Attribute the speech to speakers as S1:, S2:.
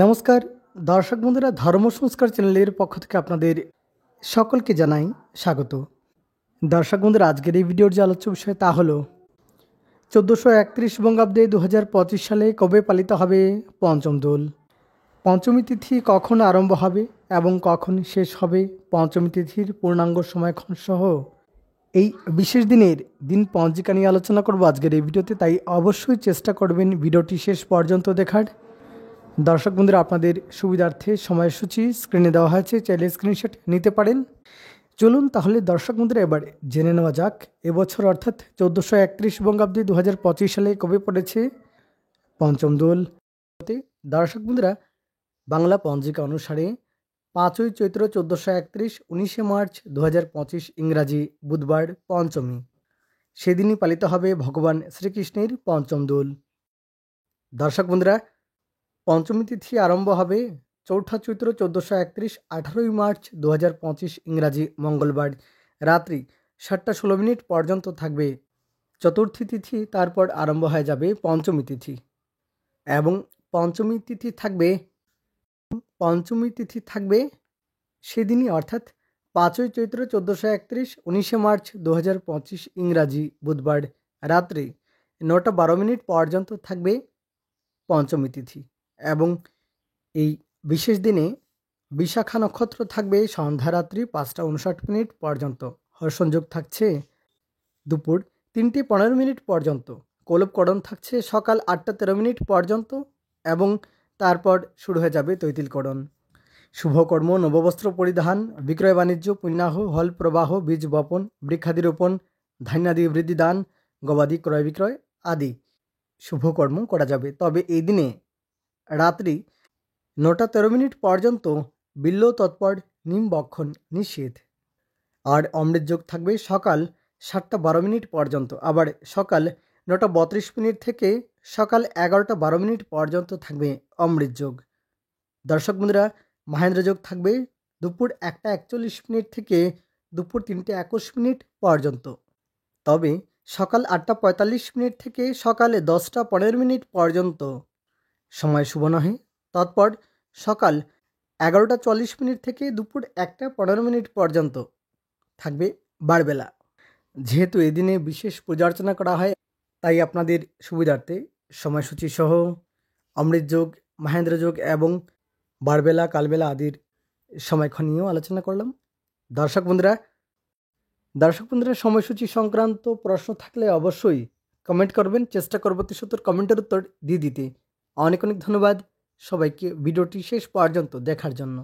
S1: নমস্কার দর্শক বন্ধুরা, ধর্ম সংস্কার চ্যানেলের পক্ষ থেকে আপনাদের সকলকে জানাই স্বাগত। দর্শক বন্ধুরা, আজকের এই ভিডিওর যে আলোচ্য বিষয় তা হলো 1431 বঙ্গাব্দে 2025 সালে কবে পালিত হবে পঞ্চম দোল। পঞ্চমী তিথি কখন আরম্ভ হবে এবং কখন শেষ হবে, পঞ্চমী তিথির পূর্ণাঙ্গ সময়ক্ষণ সহ এই বিশেষ দিনের দিন পঞ্জিকা নিয়ে আলোচনা করব আজকের এই ভিডিওতে। তাই অবশ্যই চেষ্টা করবেন ভিডিওটি শেষ পর্যন্ত দেখার। দর্শক বন্ধুরা, আপনাদের সুবিধার্থে সময়সূচি স্ক্রিনে দেওয়া হয়েছে, চাইলে স্ক্রিনশট নিতে পারেন। চলুন তাহলে দর্শক বন্ধুরা এবার জেনে নেওয়া যাক এবছর অর্থাৎ 1431 বঙ্গাব্দে 2025 সালে কবে পড়েছে পঞ্চম দোল। দর্শক বন্ধুরা, বাংলা পঞ্জিকা অনুসারে 5ই চৈত্র 1431, 19শে মার্চ 2025 ইংরাজি বুধবার পঞ্চমী। সেদিনই পালিত হবে ভগবান শ্রীকৃষ্ণের পঞ্চম দোল। দর্শক বন্ধুরা, পঞ্চমী তিথি আরম্ভ হবে 4ঠা চৈত্র 1431, 18ই মার্চ 2025 ইংরাজি মঙ্গলবার রাত্রি 7টা 16 পর্যন্ত থাকবে চতুর্থী তিথি। তারপর আরম্ভ হয়ে যাবে পঞ্চমী তিথি এবং পঞ্চমী তিথি থাকবে সেদিনই অর্থাৎ 5ই চৈত্র 1431, 19শে মার্চ 2025 ইংরাজি বুধবার রাত্রি 9টা 12 পর্যন্ত থাকবে পঞ্চমী তিথি এবং এই বিশেষ দিনে বিশাখা নক্ষত্র থাকবে সন্ধ্যারাত্রি 5টা 59 পর্যন্ত। হর্ষণযোগ থাকছে দুপুর 3টে 15 পর্যন্ত। কলবকরণ থাকছে সকাল 8টা 13 পর্যন্ত এবং তারপর শুরু হয়ে যাবে তৈতিলকরণ। শুভকর্ম, নববস্ত্র পরিধান, বিক্রয় বাণিজ্য, পুণ্যাহ, হল প্রবাহ, বীজ বপন, বৃক্ষাদি রোপণ, ধান্যাদি বৃদ্ধিদান, গবাদি ক্রয় বিক্রয় আদি শুভকর্ম করা যাবে। তবে এই দিনে রাত্রি 9টা 13 পর্যন্ত বিল্ল তৎপর নিমবক্ষণ নিষেধ। আর অমৃতযোগ থাকবে সকাল 7টা 12 পর্যন্ত। আবার সকাল 9টা 32 থেকে সকাল 11টা 12 পর্যন্ত থাকবে অমৃতযোগ। দর্শক বন্ধুরা, মহেন্দ্রযোগ থাকবে দুপুর 1টা 41 থেকে দুপুর 3টে 21 পর্যন্ত। তবে সকাল 8টা 45 থেকে সকাল 10টা 15 পর্যন্ত সময় শুভ নহে। তৎপর সকাল 11টা 40 থেকে দুপুর 1টা 15 পর্যন্ত থাকবে বারবেলা। যেহেতু এদিনে বিশেষ পূজা অর্চনা করা হয়, তাই আপনাদের সুবিধার্থে সময়সূচি সহ অমৃতযোগ, মহেন্দ্রযোগ এবং বারবেলা কালবেলা আদির সময়ক্ষণ নিয়েও আলোচনা করলাম। দর্শক বন্ধুরা, সময়সূচি সংক্রান্ত প্রশ্ন থাকলে অবশ্যই কমেন্ট করবেন। চেষ্টা করব 73 কমেন্টের উত্তর দিয়ে দিতে। অনেক ধন্যবাদ সবাইকে ভিডিওটি শেষ পর্যন্ত দেখার জন্য।